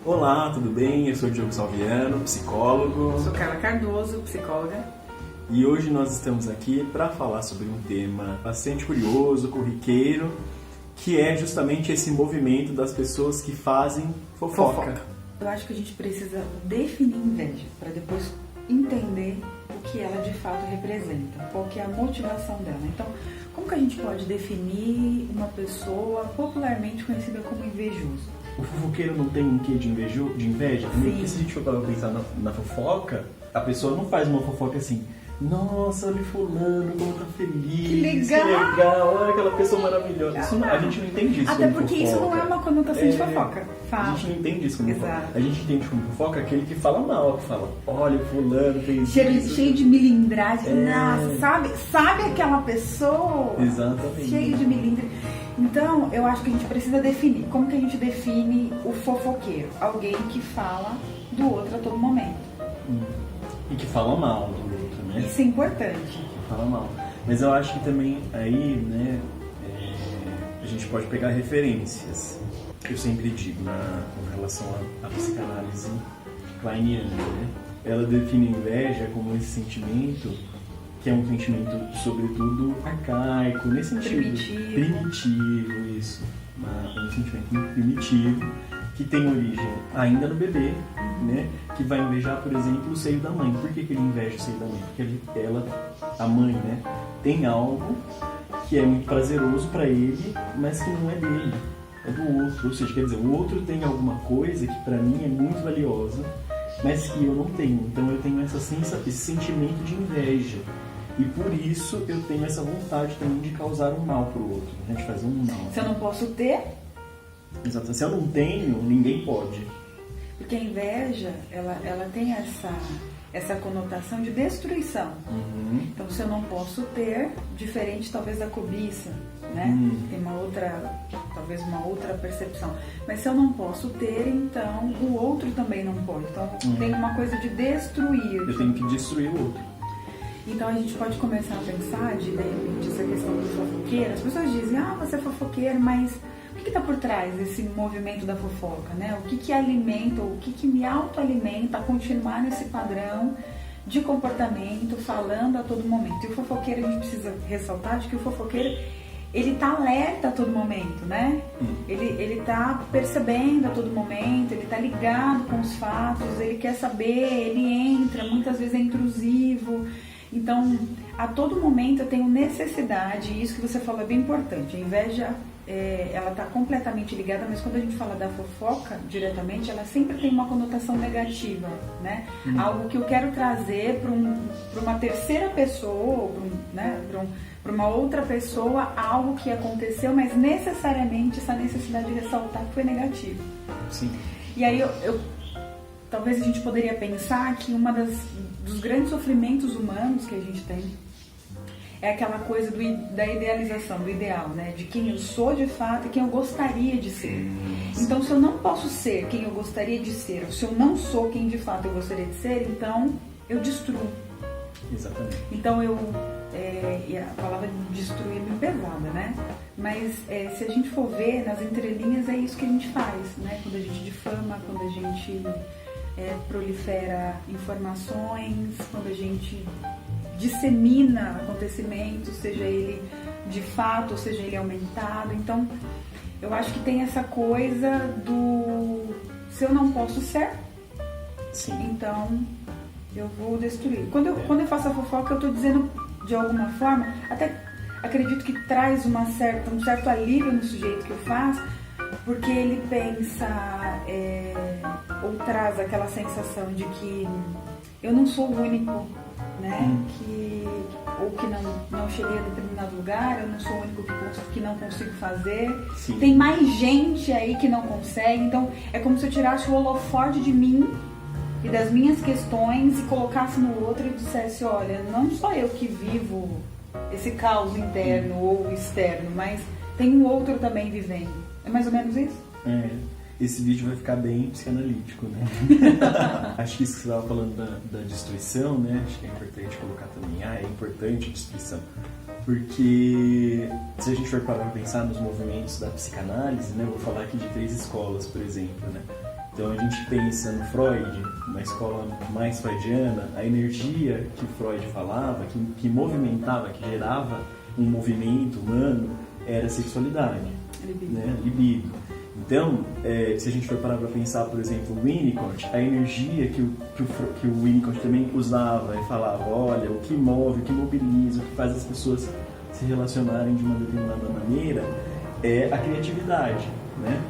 Olá, tudo bem? Eu sou o Diogo Salviano, psicólogo. Sou Carla Cardoso, psicóloga. E hoje nós estamos aqui para falar sobre um tema bastante curioso, corriqueiro, que é justamente esse movimento das pessoas que fazem fofoca. Eu acho que a gente precisa definir inveja para depois entender o que ela de fato representa, qual que é a motivação dela. Então, como que a gente pode definir uma pessoa popularmente conhecida como invejoso? O fofoqueiro não tem um quê de inveja? Sim. Porque se a gente for para pensar na fofoca, a pessoa não faz uma fofoca assim: nossa, olha fulano, como tá feliz, Que legal, olha aquela pessoa maravilhosa. Isso a gente não entende isso. Até como porque fofoca. isso não é uma conotação de fofoca. A gente não entende isso como Exato. fofoca. A gente entende como fofoca aquele que fala mal, que fala: olha, fulano fez Cheio de milindragem. Nossa, sabe aquela pessoa? Exatamente. Cheio de milindre. Então, eu acho que a gente precisa definir. Como que a gente define o fofoqueiro? Alguém que fala do outro a todo momento. E que fala mal do outro, né? Isso é importante. Que fala mal. Mas eu acho que também aí, né, a gente pode pegar referências. Eu sempre digo com relação à psicanálise kleiniana, né? Ela define a inveja como esse sentimento que é um sentimento, sobretudo, arcaico, nesse sentido. Primitivo, isso. Um sentimento muito primitivo, que tem origem ainda no bebê, né? Que vai invejar, por exemplo, o seio da mãe. Por que ele inveja o seio da mãe? Porque a mãe, né, tem algo que é muito prazeroso para ele, mas que não é dele, é do outro. Ou seja, quer dizer, o outro tem alguma coisa que para mim é muito valiosa, mas que eu não tenho. Então eu tenho esse sentimento de inveja. E por isso eu tenho essa vontade também de causar um mal pro outro, né? De fazer um mal. Se eu não posso ter... Exato. Se eu não tenho, ninguém pode. Porque a inveja, ela tem essa conotação de destruição. Então, se eu não posso ter, diferente talvez da cobiça, né? Tem talvez uma outra percepção. Mas se eu não posso ter, então o outro também não pode. Então, tem uma coisa de destruir. Eu tenho que destruir o outro. Então a gente pode começar a pensar de repente essa questão do fofoqueiro. As pessoas dizem, você é fofoqueiro, mas o que está por trás desse movimento da fofoca, né? O que alimenta, o que me autoalimenta a continuar nesse padrão de comportamento, falando a todo momento. E o fofoqueiro, a gente precisa ressaltar de que o fofoqueiro, ele está alerta a todo momento, né? Ele está percebendo a todo momento, ele está ligado com os fatos, ele quer saber, ele entra, muitas vezes é intrusivo. Então, a todo momento eu tenho necessidade, e isso que você falou é bem importante. A inveja, ela está completamente ligada, mas quando a gente fala da fofoca diretamente, ela sempre tem uma conotação negativa, né? Algo que eu quero trazer para uma terceira pessoa, para uma outra pessoa, algo que aconteceu, mas necessariamente essa necessidade de ressaltar que foi negativo. Sim. E aí talvez a gente poderia pensar que dos grandes sofrimentos humanos que a gente tem é aquela coisa da idealização, do ideal, né? De quem eu sou de fato e quem eu gostaria de ser. Então, se eu não posso ser quem eu gostaria de ser, ou se eu não sou quem de fato eu gostaria de ser, então eu destruo. Exatamente. Então e a palavra destruir é meio pesada, né? Mas se a gente for ver nas entrelinhas, é isso que a gente faz, né? Quando a gente difama, quando a gente prolifera informações, quando a gente dissemina acontecimentos, seja ele de fato, ou seja ele aumentado. Então, eu acho que tem essa coisa do se eu não posso ser, sim, então eu vou destruir. Quando eu faço a fofoca, eu estou dizendo de alguma forma, até acredito que traz um certo alívio no sujeito que eu faço, porque ele pensa ou traz aquela sensação de que eu não sou o único, né? Ou que não cheguei a determinado lugar, eu não sou o único que não consigo fazer. Sim. Tem mais gente aí que não consegue, então é como se eu tirasse o holofote de mim e das minhas questões e colocasse no outro e dissesse, olha, não só eu que vivo esse caos interno ou externo, mas tem um outro também vivendo. É mais ou menos isso? Esse vídeo vai ficar bem psicanalítico, né? Acho que isso que você estava falando da destruição, né? Acho que é importante colocar também. É importante a destruição. Porque se a gente for parar para pensar nos movimentos da psicanálise, né? Eu vou falar aqui de 3 escolas, por exemplo, né? Então a gente pensa no Freud, uma escola mais freudiana, a energia que Freud falava, que movimentava, que gerava um movimento humano, era a sexualidade, Libido. né? Libido. Então, se a gente for parar para pensar, por exemplo, o Winnicott, a energia que o Winnicott também usava e falava, olha, o que move, o que mobiliza, o que faz as pessoas se relacionarem de uma determinada maneira é a criatividade, né?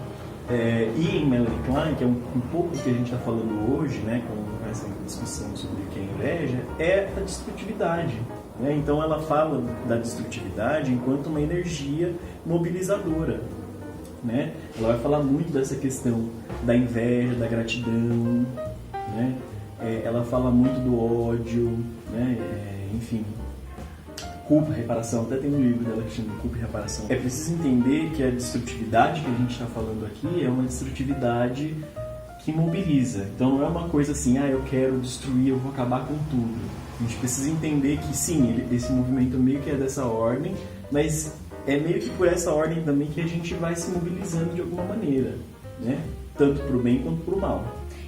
E em Melanie Klein, que é um pouco do que a gente está falando hoje, né, com essa discussão sobre o que é inveja, é a destrutividade. Né? Então ela fala da destrutividade enquanto uma energia mobilizadora. Né? Ela vai falar muito dessa questão da inveja, da gratidão, né? Ela fala muito do ódio, né? Enfim, culpa, reparação, até tem um livro dela que chama Culpa e Reparação. É preciso entender que a destrutividade que a gente está falando aqui é uma destrutividade que mobiliza. Então não é uma coisa assim, eu quero destruir, eu vou acabar com tudo. A gente precisa entender que sim, esse movimento meio que é dessa ordem, mas é meio que por essa ordem também que a gente vai se mobilizando de alguma maneira, né? Tanto para o bem quanto para o mal.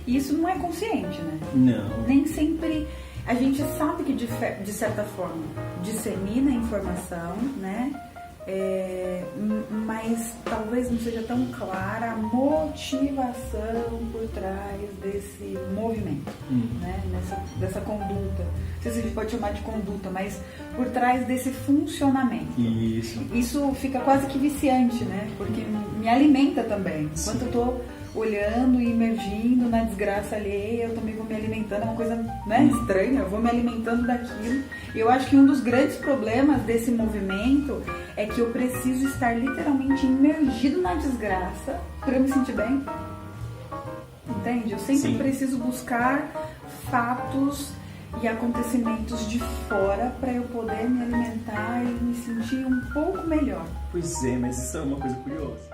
E isso não é consciente, né? Não. Nem sempre. A gente sabe que de certa forma dissemina a informação, né? Mas talvez não seja tão clara a motivação por trás desse movimento, né? Dessa conduta. Não sei se a gente pode chamar de conduta, mas por trás desse funcionamento. Isso fica quase que viciante, né? Porque me alimenta também. Enquanto eu tô olhando e emergindo na desgraça alheia, eu também vou me alimentando, é uma coisa, né, estranha, eu vou me alimentando daquilo. E eu acho que um dos grandes problemas desse movimento é que eu preciso estar literalmente imergido na desgraça para eu me sentir bem. Entende? Eu sempre preciso buscar fatos e acontecimentos de fora para eu poder me alimentar e me sentir um pouco melhor. Pois é, mas isso é uma coisa curiosa.